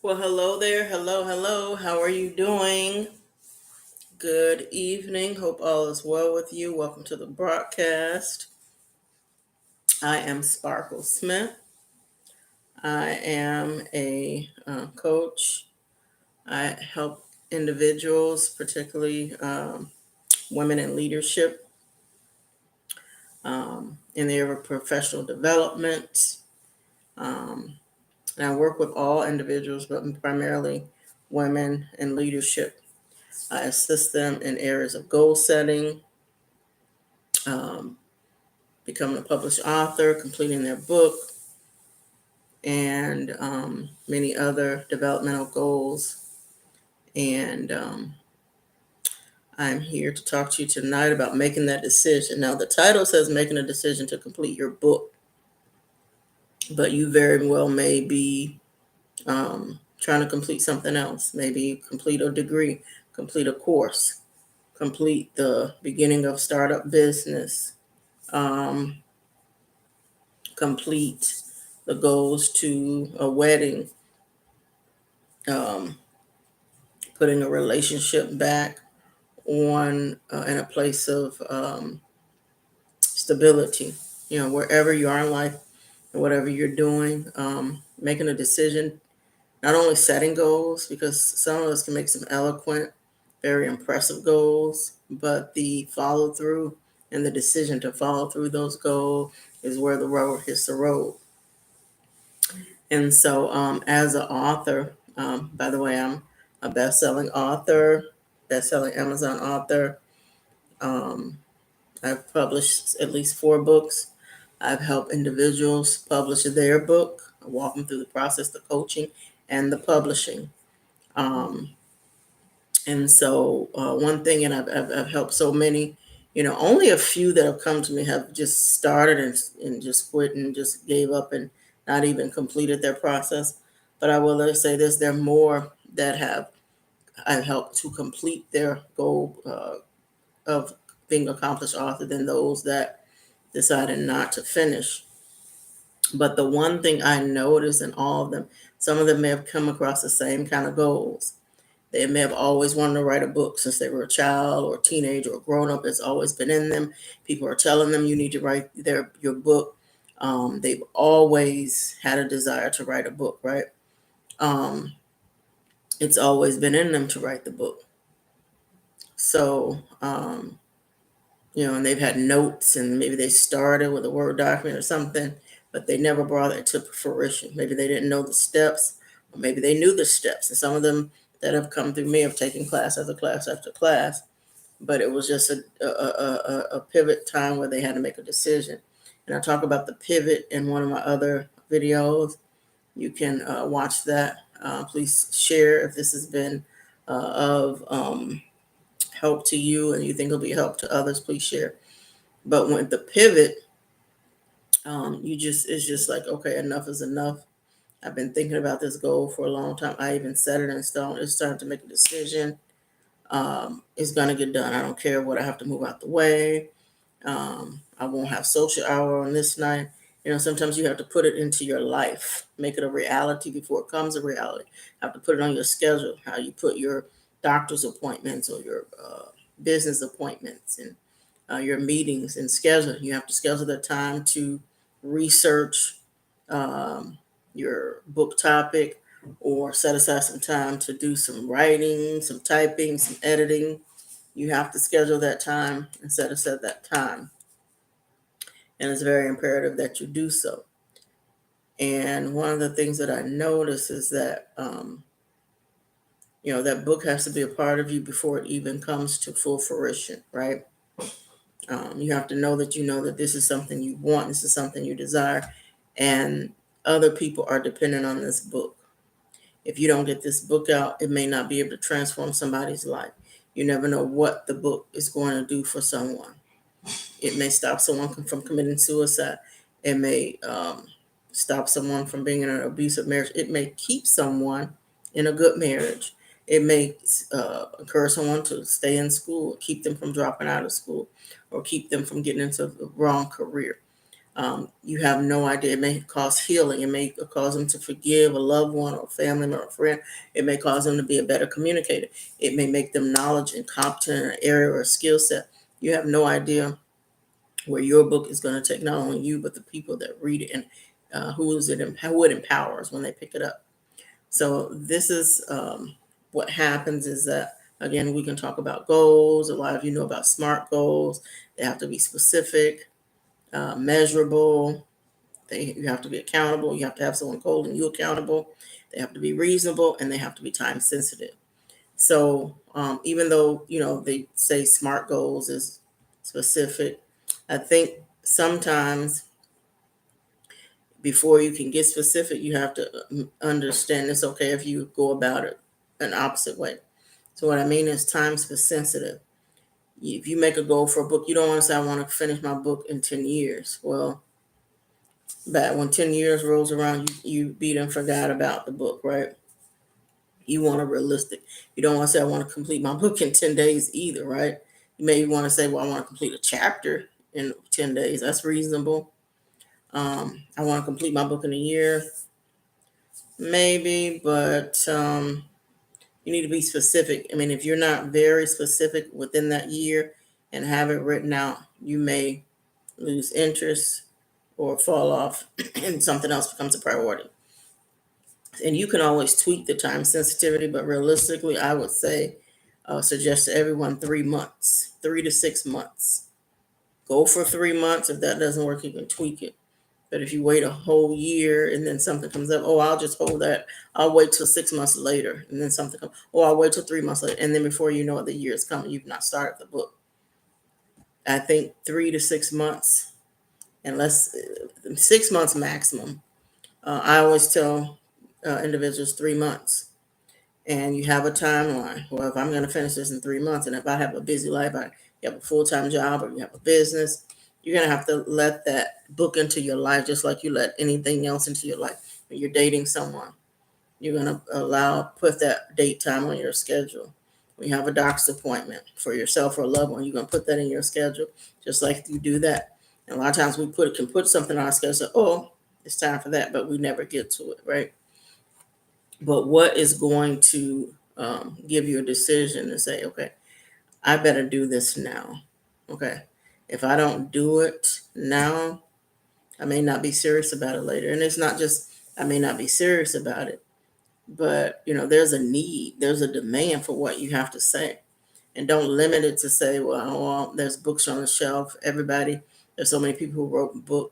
Well, hello there. Hello, hello. How are you doing? Good evening. Hope all is well with you. Welcome to the broadcast. I am Sparkle Smith. I am a coach. I help individuals, particularly women in leadership, in the area of professional development. Um, and I work with all individuals, but primarily women in leadership. I assist them in areas of goal setting, um, becoming a published author, completing their book, and many other developmental goals. And I'm here to talk to you tonight about making that decision. Now, the title says making a decision to complete your book, but you very well may be trying to complete something else, maybe complete a degree, complete a course, complete the beginning of startup business, um, complete the goals to a wedding, um, putting a relationship back on in a place of stability. You know, wherever you are in life and whatever you're doing, making a decision, not only setting goals, because some of us can make some eloquent, very impressive goals, but the follow through and the decision to follow through those goals is where the rubber hits the road. And so, as an author, by the way, I'm a best-selling author, best-selling Amazon author. Um, I've published at least 4 books. I've helped individuals publish their book. I walk them through the process, the coaching, and the publishing. Um, and so, one thing, and I've helped so many. You know, only a few that have come to me have just started and just quit and just gave up and not even completed their process. But I will say this: there are more that have I've helped to complete their goal of being accomplished author than those that decided not to finish. But the one thing I noticed in all of them, some of them may have come across the same kind of goals. They may have always wanted to write a book since they were a child or a teenager or grown up. It's always been in them. People are telling them you need to write your book. They've always had a desire to write a book, right? Um, it's always been in them to write the book. So, and they've had notes and maybe they started with a Word document or something, but they never brought it to fruition. Maybe they didn't know the steps, or maybe they knew the steps. And some of them that have come through me have taken class after class after class, but it was just a pivot time where they had to make a decision. And I talk about the pivot in one of my other videos. You can watch that. Please share if this has been of help to you and you think it'll be help to others. Please share. But when the pivot, it's just like, okay, enough is enough. I've been thinking about this goal for a long time. I even set it in stone. It's time to make a decision. It's gonna get done. I don't care what I have to move out the way. I won't have social hour on this night. You know, sometimes you have to put it into your life, make it a reality before it comes a reality. Have to put it on your schedule, how you put your doctor's appointments or your business appointments and your meetings and schedule. You have to schedule the time to research um, your book topic or set aside some time to do some writing, some typing, some editing. You have to schedule that time and set aside that time. And it's very imperative that you do so. And one of the things that I notice is that, that book has to be a part of you before it even comes to full fruition, right? You have to know that this is something you want, this is something you desire, and other people are dependent on this book. If you don't get this book out, it may not be able to transform somebody's life. You never know what the book is going to do for someone. It may stop someone from committing suicide. It may stop someone from being in an abusive marriage. It may keep someone in a good marriage. It may encourage someone to stay in school, keep them from dropping out of school, or keep them from getting into the wrong career. You have no idea. It may cause healing. It may cause them to forgive a loved one or family member or friend. It may cause them to be a better communicator. It may make them knowledgeable and competent in an area or a skill set. You have no idea where your book is going to take not only you, but the people that read it, and who it empowers when they pick it up. So this is what happens is that, again, we can talk about goals. A lot of you know about SMART goals. They have to be specific, measurable. You have to be accountable. You have to have someone holding you accountable. They have to be reasonable, and they have to be time sensitive. So even though they say SMART goals is specific, I think sometimes before you can get specific, you have to understand it's okay if you go about it an opposite way. So what I mean is time sensitive. If you make a goal for a book, you don't want to say, I want to finish my book in 10 years. Well, but when 10 years rolls around, you beat and forgot about the book, right? You want a realistic. You don't want to say, I want to complete my book in 10 days either, right? You may want to say, well, I want to complete a chapter in 10 days. That's reasonable. I want to complete my book in a year, maybe, but you need to be specific. I mean, if you're not very specific within that year and have it written out, you may lose interest or fall off and something else becomes a priority. And you can always tweak the time sensitivity, but realistically, I would say, suggest to everyone 3 months, 3 to 6 months. Go for 3 months. If that doesn't work, you can tweak it. But if you wait a whole year and then something comes up, oh, I'll just hold that. I'll wait till 6 months later, and then something comes. Oh, I'll wait till 3 months later, and then before you know it, the year is coming. You've not started the book. I think 3 to 6 months, unless 6 months maximum. I always tell individuals 3 months, and you have a timeline. Well, if I'm going to finish this in 3 months, and if I have a busy life, you have a full-time job or you have a business, you're going to have to let that book into your life just like you let anything else into your life. When you're dating someone, you're going to put that date time on your schedule. When you have a doctor's appointment for yourself or a loved one, you're going to put that in your schedule just like you do that. And a lot of times we can put something on our schedule, so, oh, it's time for that, but we never get to it, right? But what is going to give you a decision to say, okay, I better do this now. Okay. If I don't do it now, I may not be serious about it later. And it's not just, I may not be serious about it, but there's a need, there's a demand for what you have to say. And don't limit it to say, well, there's books on the shelf. There's so many people who wrote a book,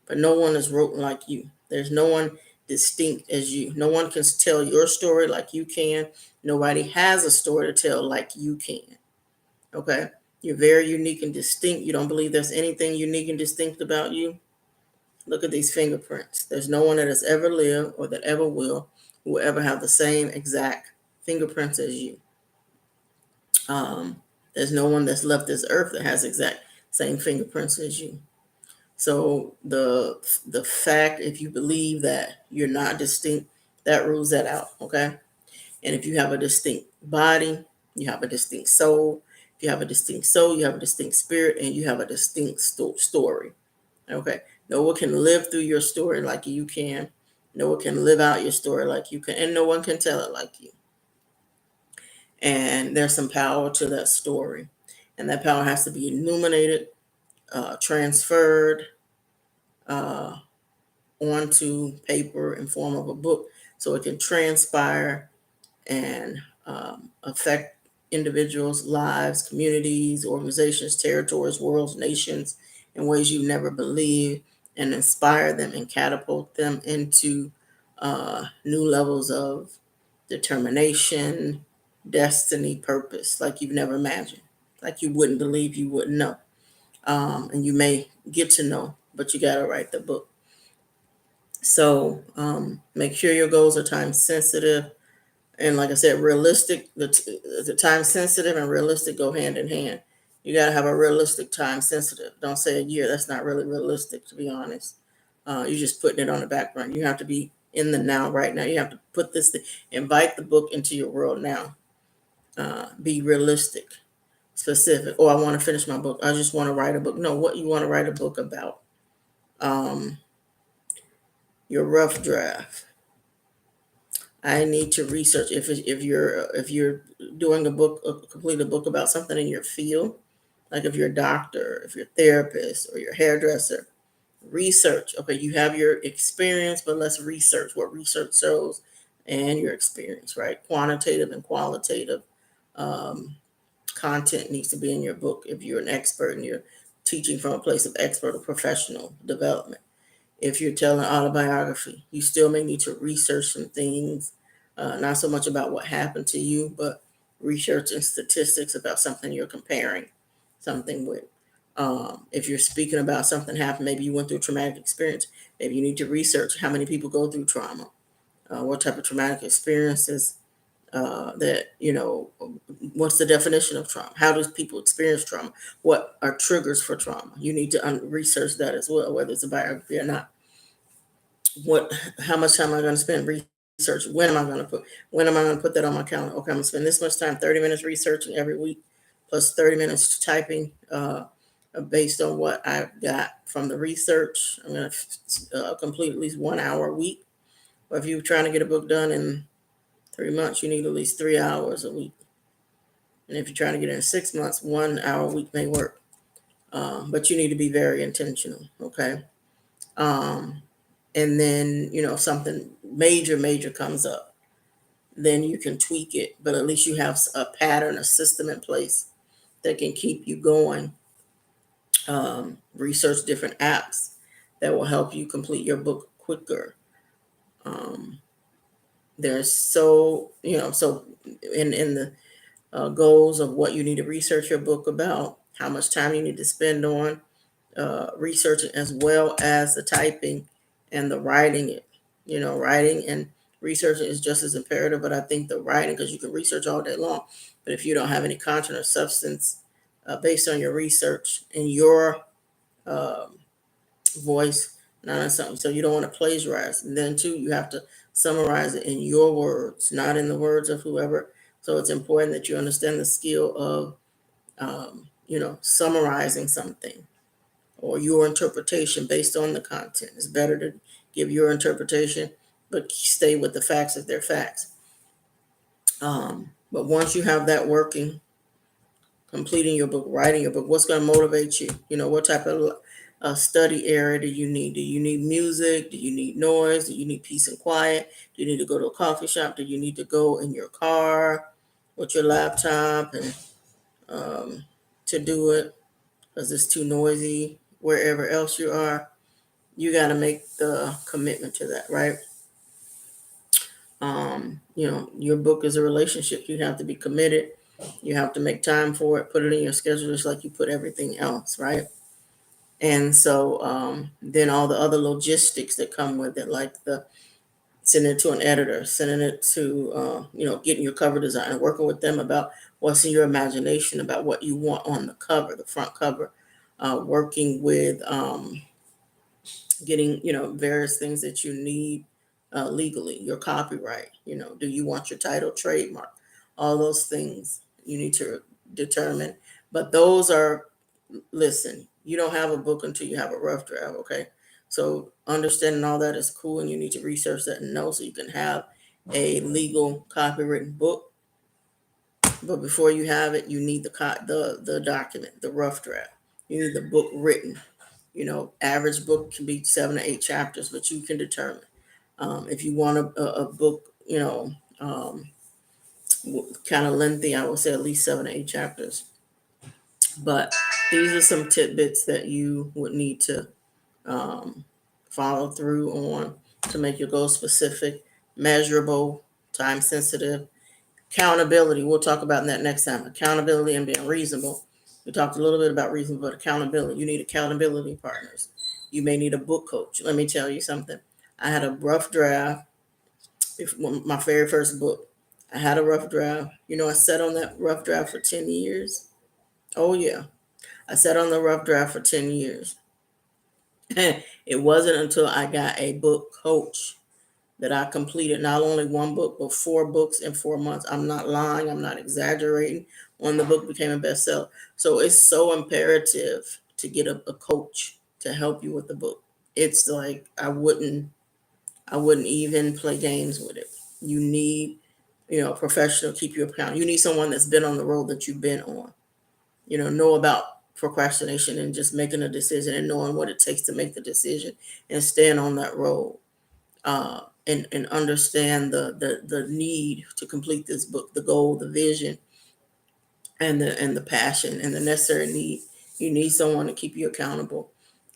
but no one is wrote like you. There's no one distinct as you. No one can tell your story like you can. Nobody has a story to tell like you can. Okay? You're very unique and distinct. You don't believe there's anything unique and distinct about you? Look at these fingerprints. There's no one that has ever lived or that ever who will ever have the same exact fingerprints as you. There's no one that's left this earth that has exact same fingerprints as you. So the fact, if you believe that you're not distinct, that rules that out, okay? And if you have a distinct body, you have a distinct soul. If you have a distinct soul, you have a distinct spirit, and you have a distinct story, okay? No one can live through your story like you can. No one can live out your story like you can, and no one can tell it like you. And there's some power to that story, and that power has to be illuminated, transferred onto paper in form of a book, so it can transpire and affect individuals' lives, communities, organizations, territories, worlds, nations in ways you never believed, and inspire them and catapult them into new levels of determination, destiny, purpose, like you've never imagined, like you wouldn't believe, you wouldn't know. And you may get to know, but you got to write the book. So make sure your goals are time sensitive. And like I said, realistic, the time sensitive and realistic go hand in hand. You got to have a realistic time sensitive. Don't say a year. That's not really realistic, to be honest. You're just putting it on the back burner. You have to be in the now, right now. You have to invite the book into your world now. Be realistic, specific. Oh, I want to finish my book. I just want to write a book. No, what you want to write a book about. Um, your rough draft. I need to research if you're doing a book, complete a book about something in your field, like if you're a doctor, if you're a therapist, or your hairdresser. Research. Okay, you have your experience, but let's research what research shows and your experience, right? Quantitative and qualitative um, content needs to be in your book if you're an expert and you're teaching from a place of expert or professional development. If you're telling autobiography, you still may need to research some things, not so much about what happened to you, but research and statistics about something you're comparing something with. If you're speaking about something happened, maybe you went through a traumatic experience, maybe you need to research how many people go through trauma, what type of traumatic experiences what's the definition of trauma? How do people experience trauma? What are triggers for trauma? You need to research that as well, whether it's a biography or not. How much time am I going to spend research? When am I going to put that on my calendar? Okay, I'm going to spend this much time, 30 minutes researching every week, plus 30 minutes typing, based on what I've got from the research. I'm going to complete at least 1 hour a week. Or if you're trying to get a book done in 3 months, you need at least 3 hours a week. And if you're trying to get it in 6 months, 1 hour a week may work. But you need to be very intentional, okay? And then, if something major comes up, then you can tweak it. But at least you have a pattern, a system in place that can keep you going. Research different apps that will help you complete your book quicker. There's so in the goals of what you need to research your book about, how much time you need to spend on researching, as well as the typing and the writing it. Writing and researching is just as imperative, but I think the writing, because you can research all day long, but if you don't have any content or substance based on your research in your um, voice, not something, so you don't want to plagiarize. And then too, you have to summarize it in your words, not in the words of whoever. So it's important that you understand the skill of summarizing something or your interpretation based on the content. It's better to give your interpretation, but stay with the facts if they're facts. But once you have that working, completing your book, writing your book, what's going to motivate you? What type of study area do you need? Do you need music? Do you need noise? Do you need peace and quiet? Do you need to go to a coffee shop? Do you need to go in your car with your laptop and to do it because it's too noisy wherever else you are? You got to make the commitment to that, right? Your book is a relationship. You have to be committed. You have to make time for it, put it in your schedule just like you put everything else, right? And so then all the other logistics that come with it, like the sending it to an editor, sending it to, getting your cover design, working with them about what's in your imagination, about what you want on the cover, the front cover, working with getting, various things that you need legally, your copyright, do you want your title trademark? All those things you need to determine. But those are, listen, you don't have a book until you have a rough draft, okay? So understanding all that is cool, and you need to research that and know so you can have a legal copywritten book. But before you have it, you need the document, the rough draft. You need the book written. Average book can be 7 to 8 chapters, but you can determine. If you want a book, kind of lengthy, I would say at least 7 to 8 chapters. But these are some tidbits that you would need to um, follow through on to make your goal specific, measurable, time sensitive. Accountability, we'll talk about that next time. Accountability and being reasonable. We talked a little bit about reasonable, but accountability. You need accountability partners. You may need a book coach. Let me tell you something. I had a rough draft. My very first book, I had a rough draft. I sat on that rough draft for 10 years. Oh, yeah. I sat on the rough draft for 10 years. It wasn't until I got a book coach that I completed not only one book, but 4 books in 4 months. I'm not lying. I'm not exaggerating. When the book became a bestseller. So it's so imperative to get a coach to help you with the book. it's like I wouldn't even play games with it. You need, a professional to keep you accountable. You need someone that's been on the road that you've been on. Know about procrastination and just making a decision and knowing what it takes to make the decision and staying on that road. And understand the need to complete this book, the goal, the vision, and the passion and the necessary need. You need someone to keep you accountable.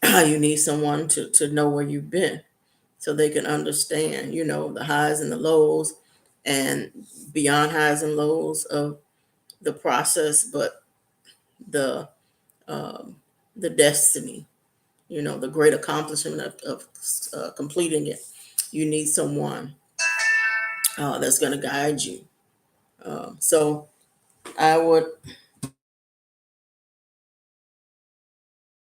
You need someone to know where you've been so they can understand, the highs and the lows and beyond highs and lows of the process, but the um, the destiny, the great accomplishment of completing it. You need someone that's going to guide you. So I would